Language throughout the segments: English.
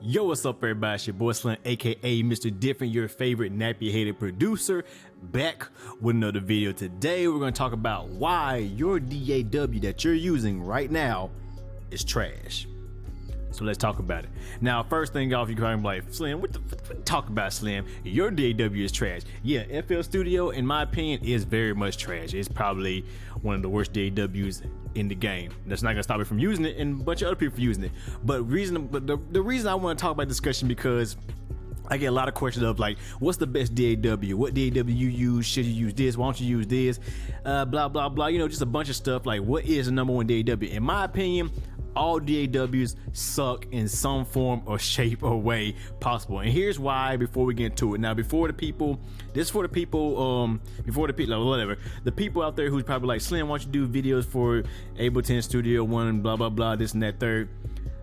Yo, what's up everybody, it's your boy Slim, aka Mr. Different, your favorite nappy-headed producer, back with another video. Today we're going to talk about why your DAW that you're using right now is trash. So let's talk about it. Now, first thing off, you're going to be like, Slim, what talk about, Slim? Your DAW is trash. Yeah, FL Studio, in my opinion, is very much trash. It's probably one of the worst DAWs in the game. That's not gonna stop me from using it and a bunch of other people from using it. But the reason I want to talk about discussion because I get a lot of questions of like, what's the best DAW? What DAW you use? Should you use this? Why don't you use this? Blah, blah, blah. You know, just a bunch of stuff. Like, what is the #1 DAW? In my opinion, all DAWs suck in some form or shape or way possible. And here's why before we get into it. Now, before the people, whatever, the people out there who's probably like, Slim, why don't you do videos for Ableton Studio One, blah, blah, blah, this and that third.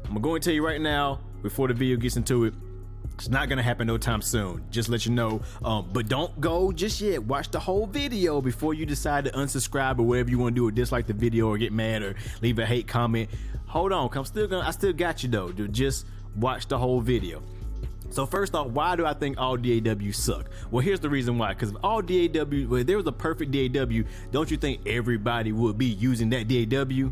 I'm going to tell you right now, before the video gets into it, it's not gonna happen no time soon. Just let you know. But don't go just yet. Watch the whole video before you decide to unsubscribe or whatever you want to do, or dislike the video, or get mad, or leave a hate comment. Hold on, I still got you though. Just watch the whole video. So first off, why do I think all DAWs suck? Well, here's the reason why. Because all DAW, well, if there was a perfect DAW, don't you think everybody would be using that DAW?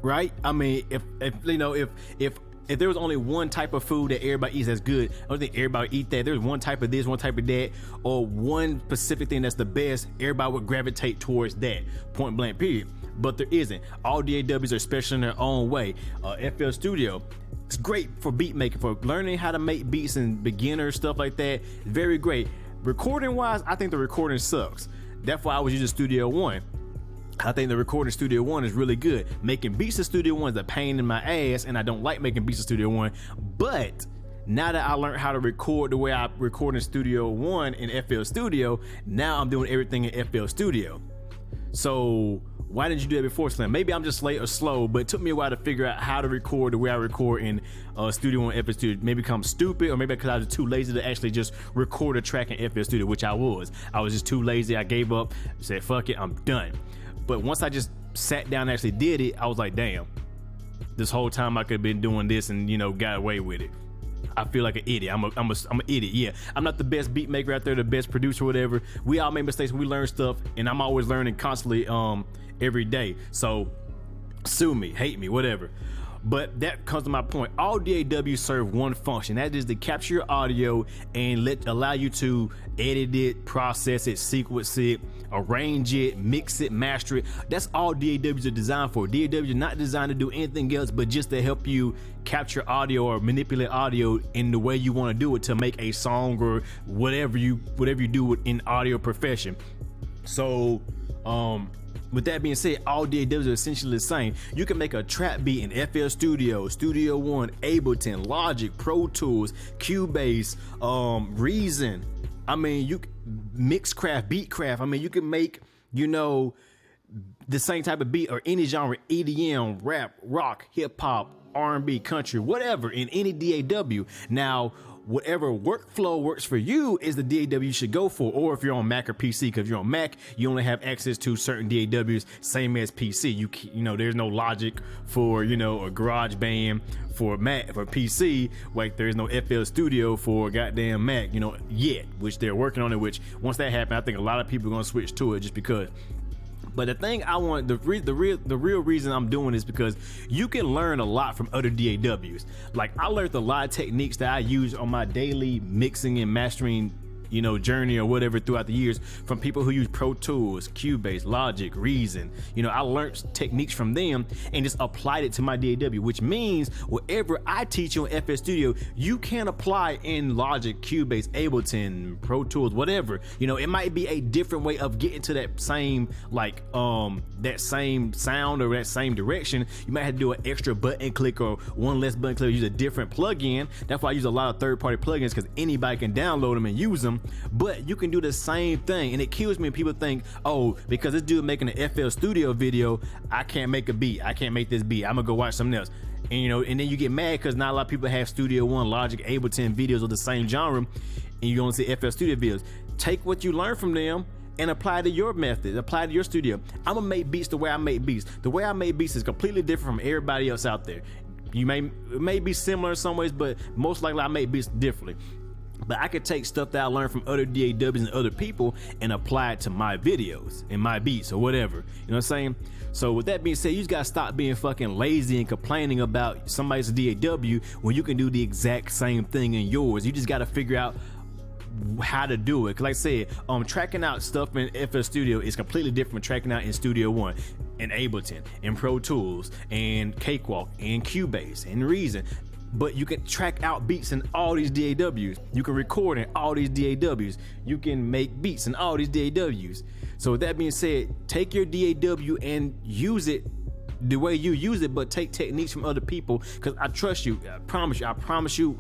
Right? I mean, if there was only one type of food that everybody eats that's good, I don't think everybody would eat that. There's one type of this, one type of that, or one specific thing that's the best, everybody would gravitate towards that, point blank period. But there isn't. All DAWs are special in their own way. FL Studio, it's great for beat making, for learning how to make beats and beginner stuff like that. Very great. Recording wise, I think the recording sucks. That's why I was using Studio One. I think the recording Studio One is really good. Making beats in Studio One is a pain in my ass, and I don't like making beats in Studio One. But now that I learned how to record the way I record in Studio One in FL Studio, now I'm doing everything in FL Studio. So why didn't you do that before, Slim? Maybe I'm just late or slow, but it took me a while to figure out how to record the way I record in Studio One, FL Studio. Maybe I'm stupid, or maybe because I was too lazy to actually just record a track in FL Studio, which I was. I was just too lazy. I gave up, said, fuck it, I'm done. But once I just sat down and actually did it, I was like, damn, this whole time I could have been doing this and, you know, got away with it. I feel like an idiot. I'm an idiot. Yeah, I'm not the best beat maker out there, the best producer, whatever. We all make mistakes when we learn stuff, and I'm always learning constantly every day. So sue me, hate me, whatever. But that comes to my point. All DAWs serve one function. That is to capture your audio and allow you to edit it, process it, sequence it, arrange it, mix it, master it. That's all DAWs are designed for. DAWs are not designed to do anything else but just to help you capture audio or manipulate audio in the way you want to do it to make a song or whatever you do in audio profession. So with that being said, all DAWs are essentially the same. You can make a trap beat in FL Studio, Studio One, Ableton, Logic, Pro Tools, Cubase, Reason. I mean, you Mixcraft, Beatcraft. I mean, you can make, you know, the same type of beat or any genre, EDM, rap, rock, hip hop, R&B, country, whatever, in any DAW. Now, whatever workflow works for you is the DAW you should go for. Or if you're on Mac or PC, because if you're on Mac, you only have access to certain DAWs, same as PC. You know, there's no Logic for, you know, a GarageBand for Mac, for PC, like there's no FL Studio for goddamn Mac, you know, yet, which they're working on it, which once that happens, I think a lot of people are going to switch to it just because. But the thing I want, the real reason I'm doing is because you can learn a lot from other DAWs. Like, I learned a lot of techniques that I use on my daily mixing and mastering, you know, journey or whatever throughout the years from people who use Pro Tools, Cubase, Logic, Reason. You know, I learned techniques from them and just applied it to my DAW, which means whatever I teach you in FL Studio, you can apply in Logic, Cubase, Ableton, Pro Tools, whatever. You know, it might be a different way of getting to that same, like, that same sound or that same direction. You might have to do an extra button click or one less button click, use a different plugin. That's why I use a lot of third-party plugins, because anybody can download them and use them. But you can do the same thing, and it kills me when people think, oh, because this dude making an FL Studio video, I can't make a beat, I can't make this beat, I'm gonna go watch something else. And you know, and then you get mad because not a lot of people have Studio One, Logic, Ableton videos of the same genre, and you only see FL Studio videos. Take what you learn from them and apply to your method, apply to your studio. I'm gonna make beats the way I make beats. The way I make beats is completely different from everybody else out there. It may be similar in some ways, but most likely I make beats differently. But I could take stuff that I learned from other DAWs and other people and apply it to my videos and my beats or whatever. You know what I'm saying? So with that being said, you just gotta stop being fucking lazy and complaining about somebody's DAW when you can do the exact same thing in yours. You just gotta figure out how to do it. Cause like I said, tracking out stuff in FL Studio is completely different from tracking out in Studio One, in Ableton, in Pro Tools, and Cakewalk, and Cubase, and Reason. But you can track out beats in all these DAWs. You can record in all these DAWs. You can make beats in all these DAWs. So with that being said, take your DAW and use it the way you use it, but take techniques from other people, because I trust you. I promise you,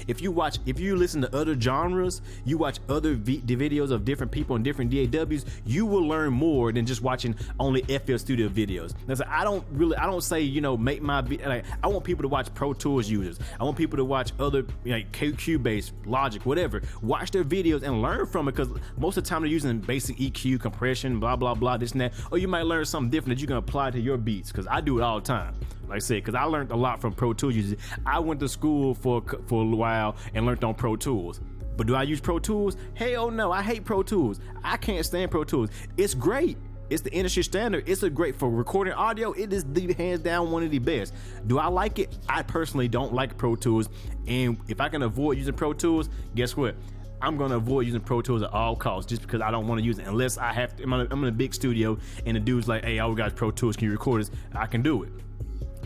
if you listen to other genres, you watch other videos of different people and different DAWs, you will learn more than just watching only FL Studio videos. That's I don't say, you know, make my like, I want people to watch Pro Tools users. I want people to watch other, like, Cubase, Logic, whatever. Watch their videos and learn from it, because most of the time they're using basic EQ, compression, blah blah blah, this and that. Or you might learn something different that you can apply to your beats, because I do it all the time. Like I said, because I learned a lot from Pro Tools users. I went to school for a while and learned on Pro Tools. But do I use Pro Tools? Hell no, I hate Pro Tools. I can't stand Pro Tools. It's great. It's the industry standard. It's a great for recording audio. It is the hands down one of the best. Do I like it? I personally don't like Pro Tools. And if I can avoid using Pro Tools, guess what? I'm gonna avoid using Pro Tools at all costs, just because I don't want to use it unless I have to. I'm in a big studio and the dude's like, hey, all guys, Pro Tools, can you record this? I can do it.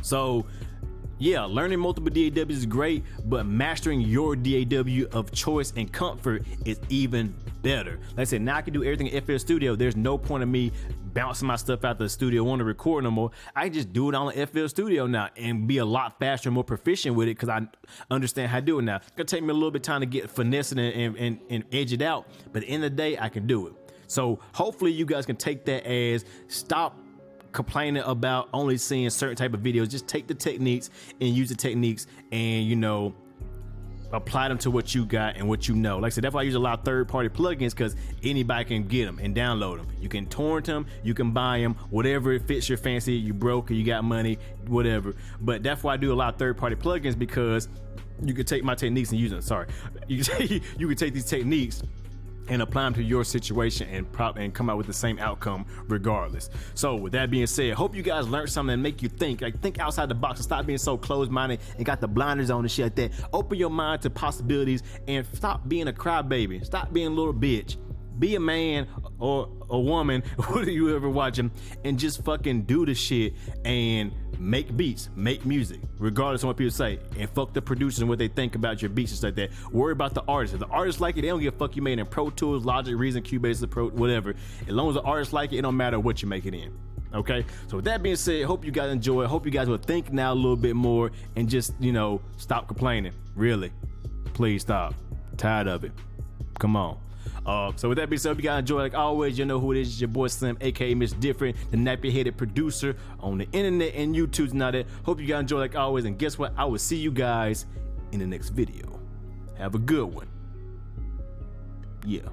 So yeah, learning multiple DAWs is great, but mastering your DAW of choice and comfort is even better. Like I said, now I can do everything in FL Studio. There's no point of me bouncing my stuff out the studio, want to record no more. I can just do it on the FL Studio now and be a lot faster and more proficient with it, because I understand how to do it now. It's gonna take me a little bit of time to get finessing and edge it out, but at the end of the day, I can do it. So hopefully you guys can take that as stop complaining about only seeing certain type of videos. Just take the techniques and use the techniques, and, you know, apply them to what you got and what you know. Like I said, that's why I use a lot of third-party plugins, because anybody can get them and download them. You can torrent them, you can buy them, whatever fits your fancy. You broke or you got money, whatever. But that's why I do a lot of third-party plugins, because you can take my techniques and use them. Sorry, you can take these techniques and apply them to your situation and come out with the same outcome regardless. So with that being said, hope you guys learned something and make you think. Like, think outside the box and stop being so closed-minded and got the blinders on and shit like that. Open your mind to possibilities and stop being a crybaby. Stop being a little bitch. Be a man or a woman, whatever you ever watching, and just fucking do the shit and make beats, make music, regardless of what people say. And fuck the producers and what they think about your beats and stuff like that. Worry about the artists. If the artists like it, they don't give a fuck you made in Pro Tools, Logic, Reason, Cubase, Pro, whatever. As long as the artists like it, it don't matter what you make it in. Okay, so with that being said, hope you guys enjoy it. Hope you guys will think now a little bit more and just, you know, stop complaining. Really, please stop. Tired of it. Come on. So with that being said, hope you guys enjoy. Like always, you know who it is. It's your boy Slim, aka MrDifferent, the nappy-headed producer on the internet and YouTube and all that. Hope you guys enjoy like always. And guess what? I will see you guys in the next video. Have a good one. Yeah.